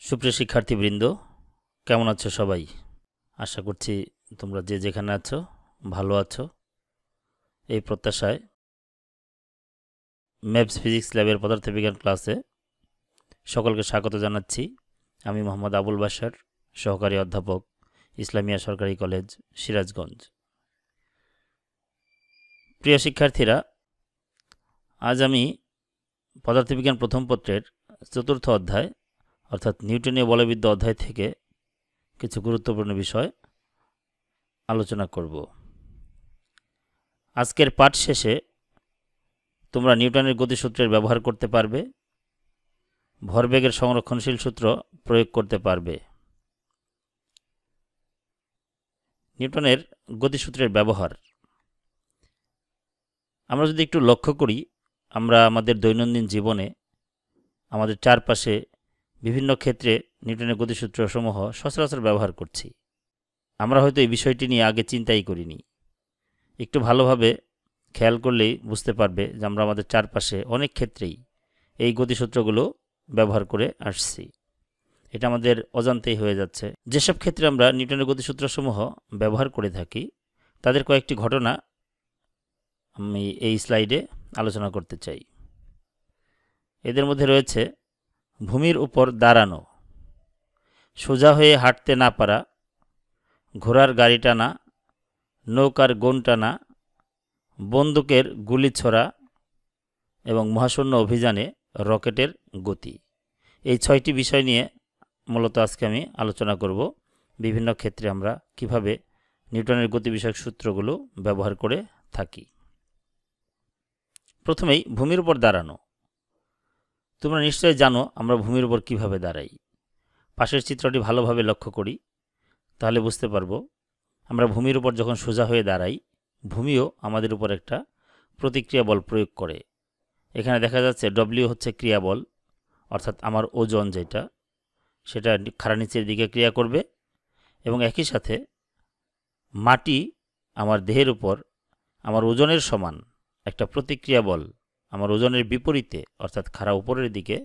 সুপ্রিয় শিক্ষার্থীবৃন্দ, কেমন আছো সবাই? আশা করছি তোমরা যে যেখানে আছো ভালো আছো। এই প্রত্যাশায় ম্যাথস ফিজিক্স ল্যাবের পদার্থবিজ্ঞান ক্লাসে সকলকে স্বাগত জানাচ্ছি। আমি মোহাম্মদ আবুল বাশার, সহকারী অধ্যাপক, ইসলামিয়া সরকারি কলেজ, সিরাজগঞ্জ। প্রিয় শিক্ষার্থীরা, আজ আমি পদার্থবিজ্ঞান প্রথম পত্রের চতুর্থ অধ্যায় অর্থাৎ নিউটনীয় বলবিদ্যা অধ্যায় থেকে কিছু গুরুত্বপূর্ণ বিষয় আলোচনা করব। আজকের পাঠ শেষে তোমরা নিউটনের গতিসূত্রের ব্যবহার করতে পারবে, ভরবেগের সংরক্ষণশীল সূত্র প্রয়োগ করতে পারবে। নিউটনের গতিসূত্রের ব্যবহার আমরা যদি একটু লক্ষ্য করি, আমরা আমাদের দৈনন্দিন জীবনে আমাদের চারপাশে বিভিন্ন ক্ষেত্রে নিউটনের গতিসূত্রসমূহ সচরাচর ব্যবহার করছি। আমরা হয়তো এই বিষয়টি নিয়ে আগে চিন্তাই করিনি। একটু ভালোভাবে খেয়াল করলেই বুঝতে পারবে যে আমরা আমাদের চারপাশে অনেক ক্ষেত্রেই এই গতিসূত্রগুলো ব্যবহার করে আসছি। এটা আমাদের অজান্তেই হয়ে যাচ্ছে। যেসব ক্ষেত্রে আমরা নিউটনের গতিসূত্রসমূহ ব্যবহার করে থাকি তাদের কয়েকটি ঘটনা আমি এই স্লাইডে আলোচনা করতে চাই। এদের মধ্যে রয়েছে ভূমির উপর দাঁড়ানো, সোজা হয়ে হাঁটতে না পারা, ঘোড়ার গাড়ি টানা, নৌকার গোন টানা, বন্দুকের গুলি ছোড়া এবং মহাশূন্য অভিযানে রকেটের গতি। এই 6টি বিষয় নিয়ে মূলত আজকে আমি আলোচনা করব। বিভিন্ন ক্ষেত্রে আমরা কিভাবে নিউটনের গতি বিষয়ক সূত্রগুলো ব্যবহার করে থাকি। প্রথমেই ভূমির উপর দাঁড়ানো। তোমরা নিশ্চয়ই জানো আমরা ভূমির উপর কিভাবে দাঁড়াই। পাশের চিত্রটি ভালোভাবে লক্ষ্য করি তাহলে বুঝতে পারবো আমরা ভূমির উপর যখন সোজা হয়ে দাঁড়াই, ভূমিও আমাদের উপর একটা প্রতিক্রিয়া বল প্রয়োগ করে। এখানে দেখা যাচ্ছে ডব্লিউ হচ্ছে ক্রিয়াবল, অর্থাৎ আমার ওজন যেটা সেটা খাড়া নিচের দিকে ক্রিয়া করবে, এবং একই সাথে মাটি আমার দেহের উপর আমার ওজনের সমান একটা প্রতিক্রিয়া বল আমার ওজনের বিপরীতে অর্থাৎ খাড়া উপরের দিকে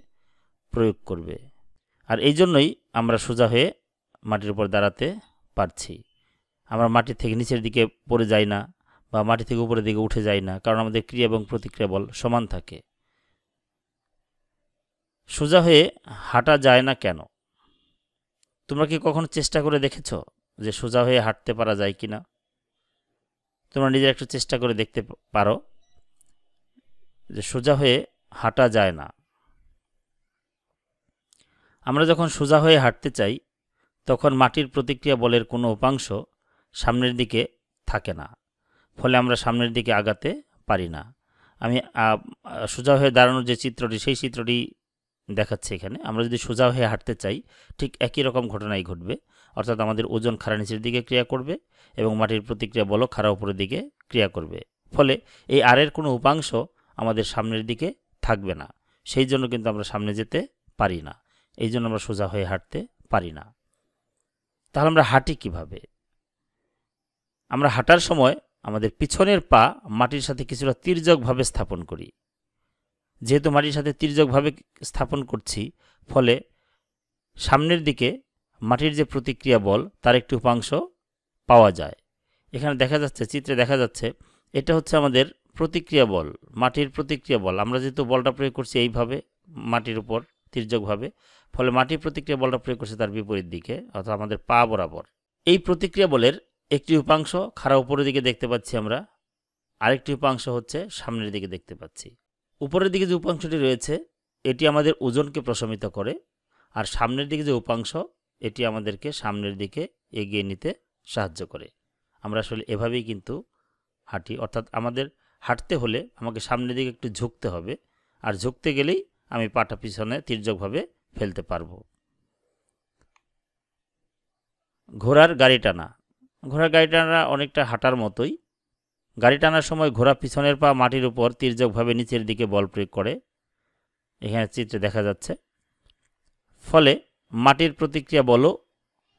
প্রয়োগ করবে। আর এই জন্যই আমরা সোজা হয়ে মাটির উপর দাঁড়াতে পারছি। আমরা মাটি থেকে নিচের দিকে পড়ে যাই না বা মাটি থেকে উপরের দিকে উঠে যাই না, কারণ আমাদের ক্রিয়া এবং প্রতিক্রিয়া বল সমান থাকে। সোজা হয়ে হাঁটা যায় না কেন? তোমরা কি কখনো চেষ্টা করে দেখেছ যে সোজা হয়ে হাঁটতে পারা যায় কিনা? তোমরা নিজের একটু চেষ্টা করে দেখতে পারো যে সোজা হয়ে হাঁটা যায় না। আমরা যখন সোজা হয়ে হাঁটতে চাই তখন মাটির প্রতিক্রিয়া বলের কোনো উপাংশ সামনের দিকে থাকে না, ফলে আমরা সামনের দিকে আগাতে পারি না। আমি সোজা হয়ে দাঁড়ানোর যে চিত্রটি সেই চিত্রটি দেখাচ্ছে এখানে। আমরা যদি সোজা হয়ে হাঁটতে চাই ঠিক একই রকম ঘটনাই ঘটবে, অর্থাৎ আমাদের ওজন খাড়া নিচের দিকে ক্রিয়া করবে এবং মাটির প্রতিক্রিয়া বলও খাড়া উপরের দিকে ক্রিয়া করবে, ফলে এই আরের কোনো উপাংশ আমাদের সামনের দিকে থাকবে না। সেই জন্য কিন্তু আমরা সামনে যেতে পারি না, এই জন্য আমরা সোজা হয়ে হাঁটতে পারি না। তাহলে আমরা হাঁটি কিভাবে? আমরা হাঁটার সময় আমাদের পিছনের পা মাটির সাথে কিছুটা তির্যকভাবে স্থাপন করি। যেহেতু মাটির সাথে তির্যকভাবে স্থাপন করছি, ফলে সামনের দিকে মাটির যে প্রতিক্রিয়া বল তার একটি উপাংশ পাওয়া যায়। এখানে দেখা যাচ্ছে, চিত্রে দেখা যাচ্ছে, এটা হচ্ছে আমাদের প্রতিক্রিয়া বল, মাটির প্রতিক্রিয়া বল। আমরা যেহেতু বলটা প্রয়োগ করছি এইভাবে মাটির উপর তির্যকভাবে, ফলে মাটির প্রতিক্রিয়া বলটা প্রয়োগ করছে তার বিপরীত দিকে, অর্থাৎ আমাদের পা বরাবর। এই প্রতিক্রিয়া বলের একটি উপাংশ খাড়া উপরের দিকে দেখতে পাচ্ছি আমরা, আরেকটি উপাংশ হচ্ছে সামনের দিকে দেখতে পাচ্ছি। উপরের দিকে যে উপাংশটি রয়েছে এটি আমাদের ওজনকে প্রশমিত করে, আর সামনের দিকে যে উপাংশ এটি আমাদেরকে সামনের দিকে এগিয়ে নিতে সাহায্য করে। আমরা আসলে এভাবেই কিন্তু হাঁটি, অর্থাৎ আমাদের হাঁটতে হলে আমাকে সামনের দিকে একটু ঝুঁকতে হবে, আর ঝুঁকতে গেলেই আমি পাটা পিছনে তির্যকভাবে ফেলতে পারবো। ঘোড়ার গাড়ি টানা। ঘোড়ার গাড়ি টানা অনেকটা হাঁটার মতোই। গাড়ি টানার সময় ঘোড়া পিছনের পা মাটির উপর তির্যকভাবে নিচের দিকে বল প্রয়োগ করে, এখানে চিত্রে দেখা যাচ্ছে, ফলে মাটির প্রতিক্রিয়া বলও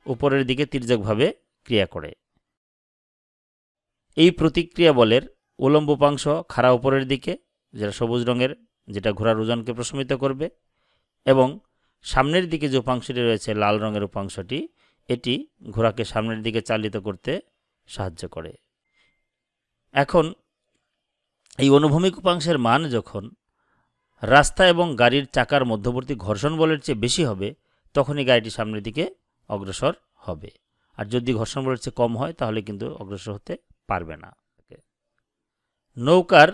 উপরের দিকে তির্যকভাবে ক্রিয়া করে। এই প্রতিক্রিয়া বলের উলম্ব উপাংশ খাড়া উপরের দিকে, যেটা সবুজ রঙের, যেটা ঘোড়ার ওজনকে প্রশমিত করবে, এবং সামনের দিকে যে উপাংশটি রয়েছে লাল রঙের উপাংশটি, এটি ঘোড়াকে সামনের দিকে চালিত করতে সাহায্য করে। এখন এই অনুভূমিক উপাংশের মান যখন রাস্তা এবং গাড়ির চাকার মধ্যবর্তী ঘর্ষণ বলের চেয়ে বেশি হবে, তখনই গাড়িটি সামনের দিকে অগ্রসর হবে। আর যদি ঘর্ষণ বলের চেয়ে কম হয় তাহলে কিন্তু অগ্রসর হতে পারবে না। নৌকার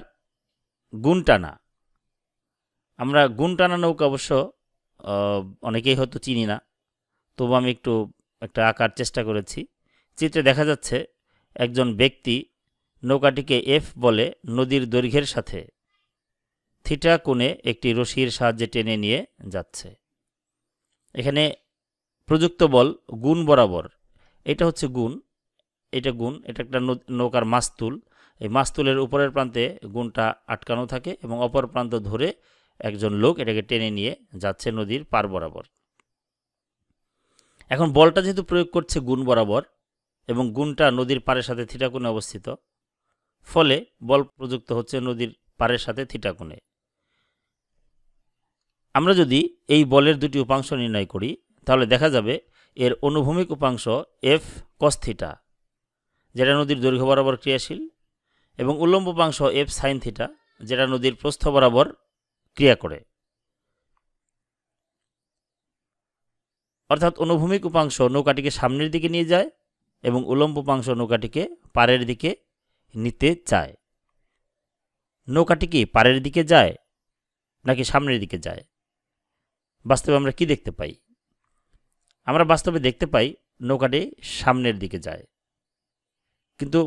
গুণ টানা। আমরা গুণ টানা নৌকা অবশ্য অনেকেই হয়তো চিনি না, তবু আমি একটু একটা আঁকার চেষ্টা করেছি। চিত্রে দেখা যাচ্ছে একজন ব্যক্তি নৌকাটিকে এফ বলে নদীর দৈর্ঘ্যের সাথে থিটা কোণে একটি রশির সাহায্যে টেনে নিয়ে যাচ্ছে। এখানে প্রযুক্ত বল গুণ বরাবর, এটা হচ্ছে গুণ, এটা একটা নৌকার মাস্তুল। এই মাস্তুলের উপরের প্রান্তে গুণটা আটকানো থাকে এবং অপর প্রান্ত ধরে একজন লোক এটাকে টেনে নিয়ে যাচ্ছে নদীর পার বরাবর। এখন বলটা যেহেতু প্রয়োগ করছে গুণ বরাবর এবং গুণটা নদীর পাড়ের সাথে থিটা কোণে অবস্থিত, ফলে বল প্রযুক্ত হচ্ছে নদীর পাড়ের সাথে থিটা কোণে। আমরা যদি এই বলের দুটি উপাংশ নির্ণয় করি তাহলে দেখা যাবে এর অনুভূমিক উপাংশ এফ কস থিটা, যেটা নদীর দৈর্ঘ্য বরাবর ক্রিয়াশীল, এবং উল্লম্ব উপাংশ এফ সাইন থিটা, যেটা নদীর প্রস্থ বরাবর ক্রিয়া করে। অর্থাৎ অনুভূমিক উপাংশ নৌকাটিকে সামনের দিকে নিয়ে যায় এবং উল্লম্ব উপাংশ নৌকাটিকে পাড়ের দিকে নিতে চায়। নৌকাটি কি পাড়ের দিকে যায় নাকি সামনের দিকে যায়? বাস্তবে আমরা কি দেখতে পাই? আমরা বাস্তবে দেখতে পাই নৌকাটি সামনের দিকে যায়, কিন্তু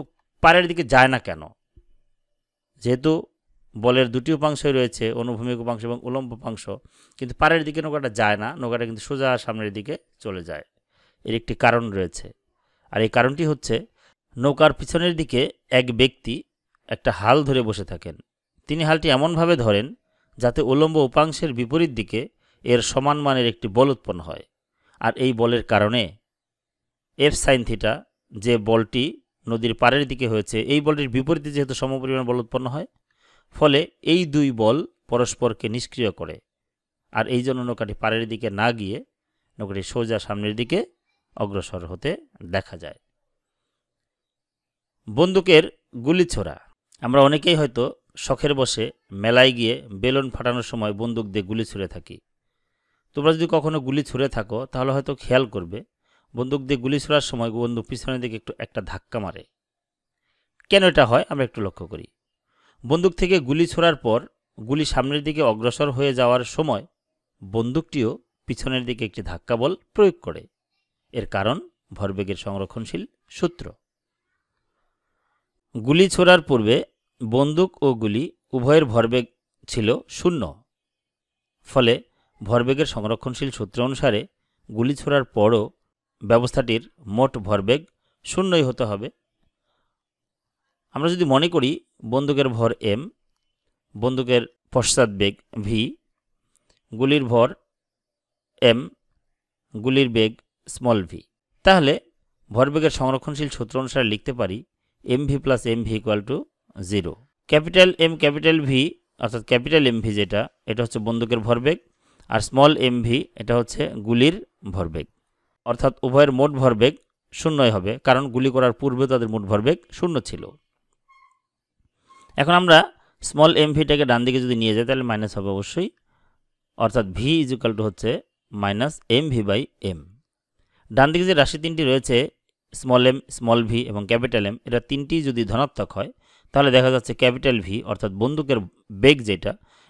পাড়ের দিকে যায় না কেন? যেহেতু বলের দুটি উপাংশই রয়েছে, অনুভূমিক উপাংশ এবং উল্লম্ব উপাংশ, কিন্তু পাড়ের দিকে নৌকাটা যায় না, নৌকাটা কিন্তু সোজা সামনের দিকে চলে যায়। এর একটি কারণ রয়েছে, আর এই কারণটি হচ্ছে নৌকার পিছনের দিকে এক ব্যক্তি একটা হাল ধরে বসে থাকেন। তিনি হালটি এমনভাবে ধরেন যাতে উল্লম্ব উপাংশের বিপরীত দিকে এর সমান মানের একটি বল উৎপন্ন হয়। আর এই বলের কারণে এফ সাইন থিটা, যে বলটি নদীর পাড়ের দিকে হয়েছে, এই বলটির বিপরীতে যেহেতু সমপরিমাণ বল উৎপন্ন হয়, ফলে এই দুই বল পরস্পরকে নিষ্ক্রিয় করে। আর এই জন্য নৌকাটি পাড়ের দিকে না গিয়ে নৌকাটি সোজা সামনের দিকে অগ্রসর হতে দেখা যায়। বন্দুকের গুলি ছোড়া। আমরা অনেকেই হয়তো শখের বসে মেলায় গিয়ে বেলুন ফাটানোর সময় বন্দুক দিয়ে গুলি ছুঁড়ে থাকি। তোমরা যদি কখনো গুলি ছুঁড়ে থাকো তাহলে হয়তো খেয়াল করবে বন্দুক দিয়ে গুলি ছোড়ার সময় বন্দুক পিছনের দিকে একটা ধাক্কা মারে। কেন এটা হয় আমরা একটু লক্ষ্য করি। বন্দুক থেকে গুলি ছোড়ার পর গুলি সামনের দিকে অগ্রসর হয়ে যাওয়ার সময় বন্দুকটিও পিছনের দিকে একটি ধাক্কা বল প্রয়োগ করে। এর কারণ ভরবেগের সংরক্ষণশীল সূত্র। গুলি ছোড়ার পূর্বে বন্দুক ও গুলি উভয়ের ভরবেগ ছিল 0, ফলে ভরবেগের সংরক্ষণশীল সূত্র অনুসারে গুলি ছোড়ার পরও ব্যবস্থাটির মোট ভরবেগ 0ই হতে হবে। আমরা যদি মনে করি বন্দুকের ভর m, বন্দুকের পশ্চাৎবেগ v, গুলির ভর m, গুলির বেগ v, তাহলে ভরবেগের সংরক্ষণশীল সূত্র অনুসারে লিখতে পারি mv plus mv equal to 0। Capital M capital v অর্থাৎ ক্যাপিটাল mv এটা হচ্ছে বন্দুকের ভরবেগ, আর স্মল mv এটা হচ্ছে গুলির ভরবেগ। অর্থাৎ উভয়ের মোট ভরবেগ 0 হবে, কারণ গুলি করার পূর্বে তাদের মোট ভরবেগ 0 ছিল। এখন আমরা স্মল mvটাকে ডান দিকে যদি নিয়ে যাই তাহলে মাইনাস হবে অবশ্যই, অর্থাৎ v ইজ ইকুয়াল টু হচ্ছে মাইনাস mv বাই m। ডান দিকে যে রাশি তিনটি রয়েছে স্মল m, স্মল v এবং ক্যাপিটাল M, এটা তিনটি যদি ধনাত্মক হয় তাহলে দেখা যাচ্ছে ক্যাপিটাল V অর্থাৎ বন্দুকের বেগ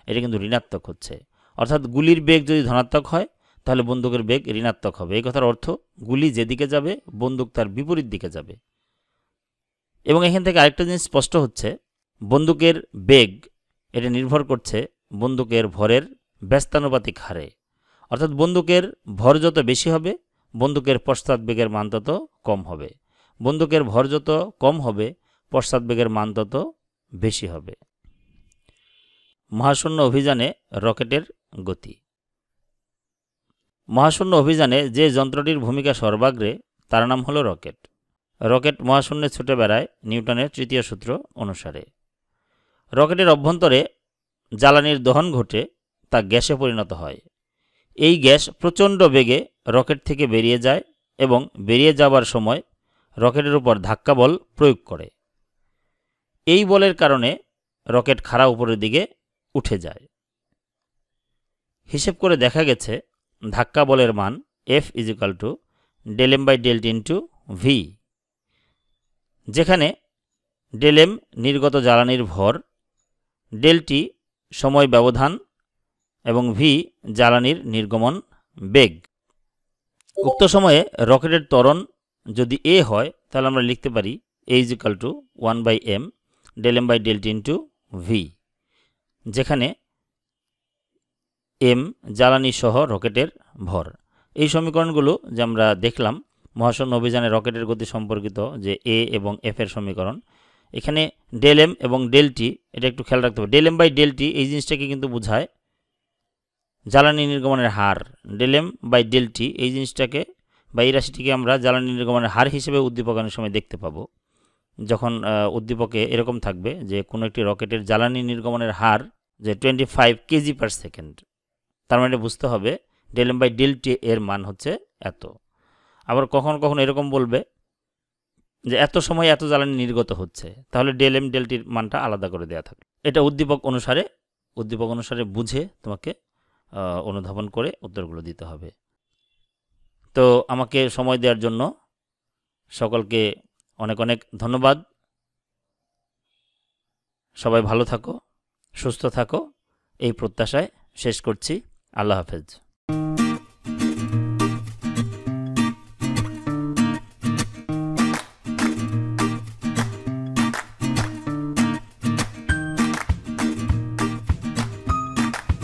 এটা কিন্তু ঋণাত্মক হচ্ছে। অর্থাৎ গুলির বেগ যদি ধনাত্মক হয় তাহলে বন্দুকের বেগ ঋণাত্মক হবে। এই কথার অর্থ গুলি যেদিকে যাবে বন্দুক তার বিপরীত দিকে যাবে। এবং এখান থেকে আরেকটা জিনিস স্পষ্ট হচ্ছে, বন্দুকের বেগ এটা নির্ভর করছে বন্দুকের ভরের ব্যস্তানুপাতিক হারে। অর্থাৎ বন্দুকের ভর যত বেশি হবে বন্দুকের পশ্চাৎবেগের মান তত কম হবে, বন্দুকের ভর যত কম হবে পশ্চাৎবেগের মান তত বেশি হবে। মহাশূন্য অভিযানে রকেটের গতি। মহাশূন্য অভিযানে যে যন্ত্রটির ভূমিকা সর্বাগ্রে তার নাম হলো রকেট। রকেট মহাশূন্যে ছুটে বেড়ায় নিউটনের তৃতীয় সূত্র অনুসারে। রকেটের অভ্যন্তরে জ্বালানির দহন ঘটে তা গ্যাসে পরিণত হয়। এই গ্যাস প্রচণ্ড বেগে রকেট থেকে বেরিয়ে যায় এবং বেরিয়ে যাবার সময় রকেটের উপর ধাক্কা বল প্রয়োগ করে। এই বলের কারণে রকেট খাড়া উপরের দিকে উঠে যায়। হিসেব করে দেখা গেছে ধাক্কা বলের মান F = ∂m/∂t × v, যেখানে ∂m নির্গত জ্বালানির ভর, ∂t সময় ব্যবধান এবং v জ্বালানির নির্গমন বেগ। উক্ত সময়ে রকেটের ত্বরণ যদি a হয় তাহলে আমরা লিখতে পারি a = 1/m ∂m/∂t × v, যেখানে m জ্বালানি সহ রকেটের ভর। এই সমীকরণগুলো যে আমরা দেখলাম মহাশূন্য অভিযানে রকেটের গতি সম্পর্কিত যে a এবং f এর সমীকরণ, এখানে ∂m এবং ∂t এটা একটু খেয়াল রাখতে হবে। ∂m/∂t এই জিনিসটাকে কিন্তু বোঝায় জ্বালানি নির্গমনের হার। ∂m/∂t এই জিনিসটাকে বা এই রাশিটিকে আমরা জ্বালানি নির্গমনের হার হিসেবে উদ্দীপকের সময় দেখতে পাবো। যখন উদ্দীপকে এরকম থাকবে যে কোনো একটি রকেটের জ্বালানি নির্গমনের হার যে 25 kg/s, তার মানে বুঝতে হবে ∂m/∂t এর মান হচ্ছে এত। আবার কখন কখন এরকম বলবে যে এত সময় এত জ্বালানি নির্গত হচ্ছে, তাহলে ∂m/∂tর মানটা আলাদা করে দেওয়া থাকবে। এটা উদ্দীপক অনুসারে বুঝে তোমাকে অনুধাবন করে উত্তরগুলো দিতে হবে। তো আমাকে সময় দেওয়ার জন্য সকলকে অনেক অনেক ধন্যবাদ। সবাই ভালো থাকো, সুস্থ থাকো, এই প্রত্যাশায় শেষ করছি। আল্লাহ হাফেজ।